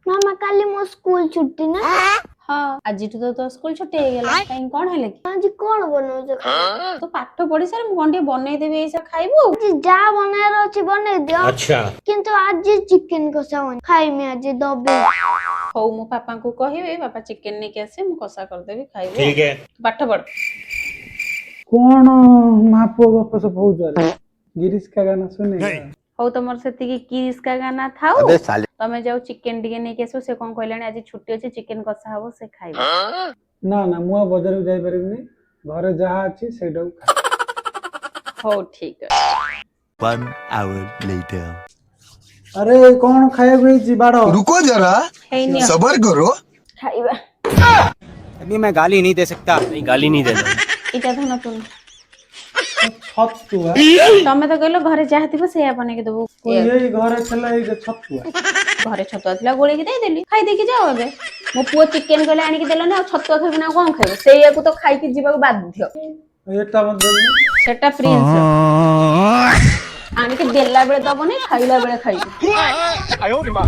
मामा काली मो स्कूल छुट्टी ना। हाँ आज तो स्कूल छुट्टी हो गला कहीं कौन है कि आज कौन बनाउछ तो पाठ पढ़ी सार मु कोन बनै देबी ऐसा खाइबो आज जा बनाएर अछि बनै दियो। अच्छा किंतु आज चिकन कसा बन खाइ में आज दबे हो मो पापा को कहिबे पापा चिकन ने के आसे मु कसा कर देबी खाइबो ठीक है पाठ पढ़ कौन महापो गप सब होउछ रे गिरीश का गाना सुने हो तमर सेति की किरिस का गाना थाओ तमे जाओ चिकन टिके ने के आसो से कोन कहलानी आज छुट्टी अछि चिकन कसा हबो से खाइबो ना ना मु बाजार में जाई परबिनी घरे जहा अछि सेडौ हो ठीक है 1 hour later अरे कौन खाए हुई जी बाड़ो रुको जरा है नि सबर करो खाइबा अभी मैं गाली नहीं दे सकता। नहीं गाली नहीं देना। इटा धन तुम छतुआ तमे तो कहलो घरे जाहा थिबो से बने के देबो यही घरे छला ई छतुआ घरे छतुआ थिला गोळे के दे देली खाइ दे के जाओ एबे मो पुओ चिकन कहले आनी के देलो ना छतुआ खाइबे ना कोन खाइबो सेया को तो खाइ के जीवा को बाध्य एटा मत देनी सेटा फ्रीज आनी के देला बेले दबो नै खाइला बेले खाइबो आयो रे मां